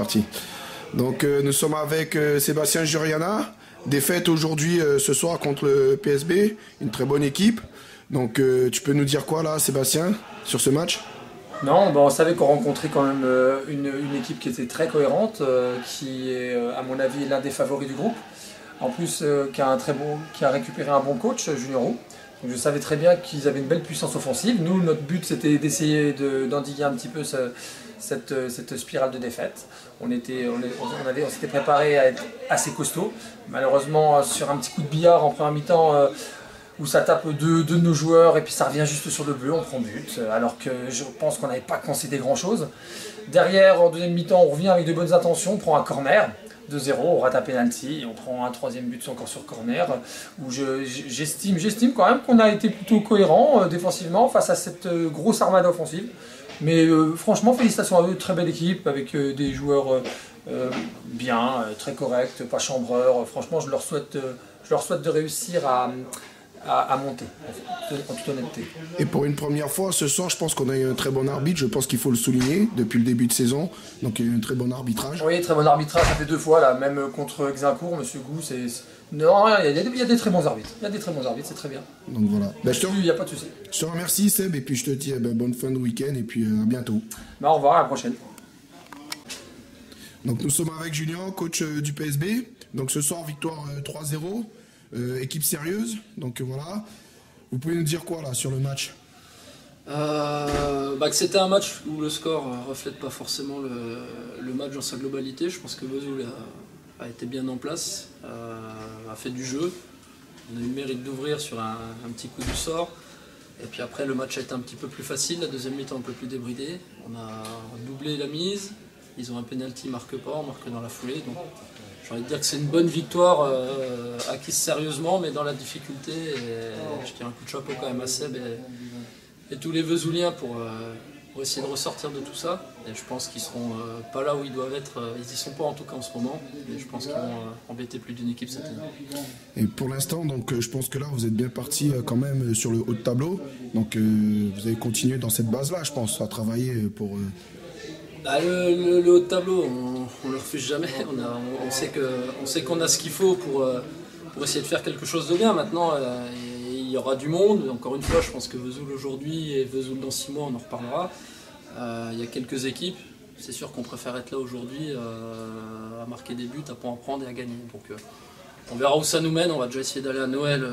parti. Donc nous sommes avec Sébastien Juriana. Défaite aujourd'hui ce soir contre le PSB, une très bonne équipe. Donc tu peux nous dire quoi là, Sébastien, sur ce match? Non, on savait qu'on rencontrait quand même une équipe qui était très cohérente, qui est à mon avis l'un des favoris du groupe. En plus qui a récupéré un bon coach, Julien Roux. Donc je savais très bien qu'ils avaient une belle puissance offensive. Nous, notre but c'était d'essayer d'endiguer un petit peu cette spirale de défaite. On s'était préparé à être assez costaud. Malheureusement, sur un petit coup de billard en première mi-temps, où ça tape deux de nos joueurs et puis ça revient juste sur le bleu, on prend but, alors que je pense qu'on n'avait pas concédé grand chose. Derrière, en deuxième mi-temps, on revient avec de bonnes intentions, on prend un corner, 2-0, on rate un penalty, et on prend un troisième but encore sur corner, où j'estime quand même qu'on a été plutôt cohérent défensivement face à cette grosse armada offensive. Mais franchement, félicitations à eux, très belle équipe avec des joueurs bien, très corrects, pas chambreurs. Franchement, je leur souhaite de réussir à monter, en toute honnêteté. Et pour une première fois, ce soir, je pense qu'on a eu un très bon arbitre, je pense qu'il faut le souligner, depuis le début de saison. Donc il y a eu un très bon arbitrage. Oui, très bon arbitrage, ça fait 2 fois, là, même contre Exincourt, M. Gou, non, il y a des très bons arbitres. Il y a des très bons arbitres, c'est très bien. Donc voilà. Il n'y a pas de souci. Je te remercie, Seb, et puis je te dis bonne fin de week-end, et puis à bientôt. Au revoir, à la prochaine. Donc nous sommes avec Julien, coach du PSB. Donc ce soir, victoire 3-0. Équipe sérieuse, donc voilà. Vous pouvez nous dire quoi là sur le match? Que c'était un match où le score ne reflète pas forcément le match dans sa globalité. Je pense que Vesoul a été bien en place, a fait du jeu. On a eu le mérite d'ouvrir sur un petit coup du sort. Et puis après, le match a été un petit peu plus facile, la deuxième mi-temps un peu plus débridée. On a doublé la mise, ils ont un penalty, ils marquent pas, on marque dans la foulée. Donc j'ai envie de dire que c'est une bonne victoire acquise sérieusement, mais dans la difficulté. Et je tire un coup de chapeau quand même à Seb et tous les Vesouliens pour essayer de ressortir de tout ça. Et je pense qu'ils seront pas là où ils doivent être. Ils y sont pas en tout cas en ce moment. Et je pense qu'ils vont embêter plus d'une équipe cette année. Et pour l'instant, donc je pense que là vous êtes bien parti quand même sur le haut de tableau. Donc vous allez continuer dans cette base-là, je pense, à travailler pour. Le haut de tableau, on ne le refuse jamais. On sait qu'on a ce qu'il faut pour essayer de faire quelque chose de bien. Maintenant, il y aura du monde. Encore une fois, je pense que Vesoul aujourd'hui et Vesoul dans 6 mois, on en reparlera. Il y a quelques équipes. C'est sûr qu'on préfère être là aujourd'hui à marquer des buts, à pas en prendre et à gagner. Donc, on verra où ça nous mène. On va déjà essayer d'aller à Noël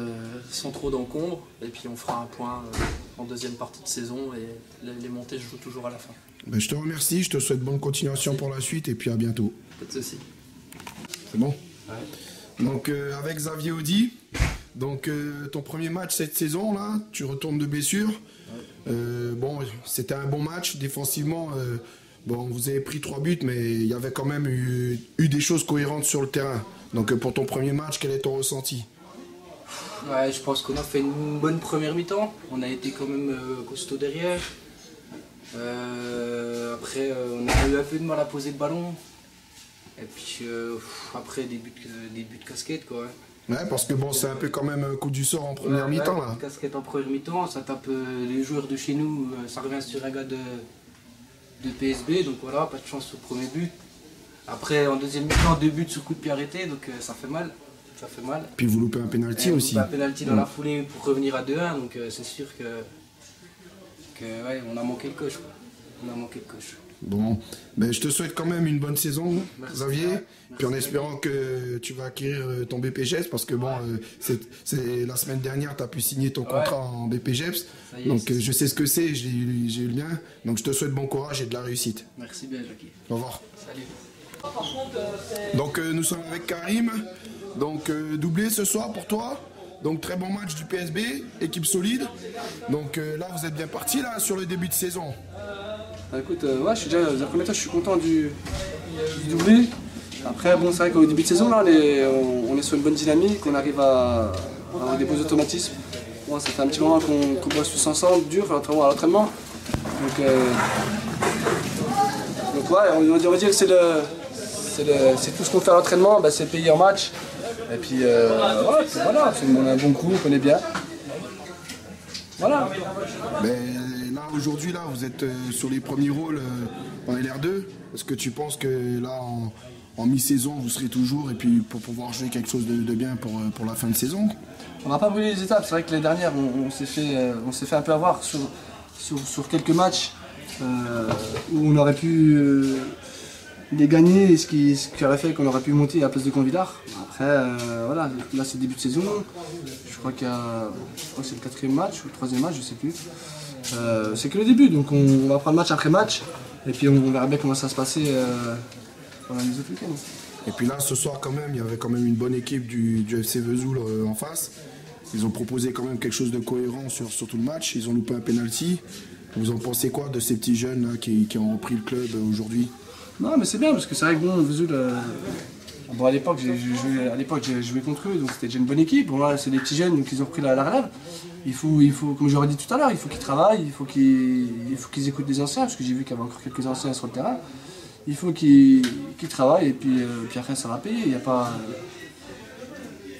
sans trop d'encombre. Et puis on fera un point en deuxième partie de saison. Et les montées se jouent toujours à la fin. Je te remercie, je te souhaite bonne continuation pour la suite et puis à bientôt. Pas de soucis. C'est bon? Ouais. Donc avec Xavier Audy, donc ton premier match cette saison là, tu retournes de blessure. Ouais. C'était un bon match défensivement. Vous avez pris 3 buts, mais il y avait quand même eu des choses cohérentes sur le terrain. Donc pour ton premier match, quel est ton ressenti? Ouais, je pense qu'on a fait une bonne première mi-temps. On a été quand même costaud derrière. Après, on a eu un peu de mal à poser le ballon. Et puis après, des buts de casquette, quoi. Ouais, parce que c'est un peu quand même un coup du sort en première mi-temps là. Casquette en première mi-temps, ça tape les joueurs de chez nous, ça revient sur un gars de PSB, donc voilà, pas de chance au premier but. Après, en deuxième mi-temps, 2 buts sur coup de pied arrêté, donc ça fait mal. Ça fait mal. Puis vous loupez un penalty aussi. On loupez un penalty dans la foulée pour revenir à 2-1, donc c'est sûr que ouais, on a manqué le coche, quoi. On a manqué le coche. Bon, je te souhaite quand même une bonne saison, merci, Xavier. Merci, puis en espérant que tu vas acquérir ton BPGEPS, parce que c'est la semaine dernière, tu as pu signer ton contrat en BPGEPS. Donc je sais ce que c'est, j'ai eu le lien. Donc je te souhaite bon courage et de la réussite. Merci bien, Jackie. Au revoir. Salut. Donc nous sommes avec Karim. Donc doublé ce soir pour toi. Donc très bon match du PSB, équipe solide. Donc là vous êtes bien parti là sur le début de saison. Écoute, ouais, je suis content du doublé. Après, c'est vrai qu'au début de saison, là, on est sur une bonne dynamique, on arrive à avoir des beaux automatismes. Bon, ça fait un petit moment qu'on bosse tous ensemble, dur, à l'entraînement. Donc ouais, on va dire que c'est tout ce qu'on fait à l'entraînement, c'est payé en match. Et puis, voilà, on a un bon coup, on connaît bien. Voilà. là aujourd'hui, là, vous êtes sur les premiers rôles en LR2. Est-ce que tu penses que là, en mi-saison, vous serez toujours et puis pour pouvoir jouer quelque chose de bien pour la fin de saison? On n'a pas brûlé les étapes. C'est vrai que l'année dernière, on s'est fait un peu avoir sur quelques matchs où on aurait pu les gagner, ce qui aurait fait qu'on aurait pu monter à la place de Convidard. Après, voilà, là c'est le début de saison. Je crois que c'est le 4e match ou le 3e match, je sais plus. C'est que le début, donc on va prendre match après match et puis on verra bien comment ça se passer pendant les autres week-ends. Et puis là, ce soir, quand même, il y avait quand même une bonne équipe du FC Vesoul en face. Ils ont proposé quand même quelque chose de cohérent sur tout le match. Ils ont loupé un penalty. Vous en pensez quoi de ces petits jeunes là, qui ont repris le club aujourd'hui? Non, mais c'est bien parce que c'est vrai que bon, Vesoul, bon, à l'époque j'ai joué contre eux, donc c'était déjà une bonne équipe. Bon, là, c'est des petits jeunes, donc ils ont repris la relève. Il faut, comme j'aurais dit tout à l'heure, il faut qu'ils travaillent, il faut qu'ils écoutent des anciens, parce que j'ai vu qu'il y avait encore quelques anciens sur le terrain. Il faut qu'ils travaillent et puis après ça va payer. Il n'y a pas.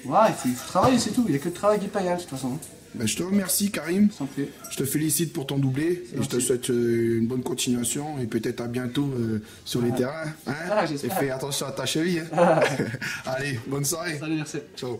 Ouais, il faut travailler, c'est tout. Il n'y a que le travail qui paye, hein, de toute façon. Ben, je te remercie, Karim. Sans plus. Je te félicite pour ton doublé et je te souhaite une bonne continuation et peut-être à bientôt sur les terrains. Hein, Ah, et j'espère. fais attention à ta cheville. Hein. Allez, bonne soirée. Salut, merci. Ciao.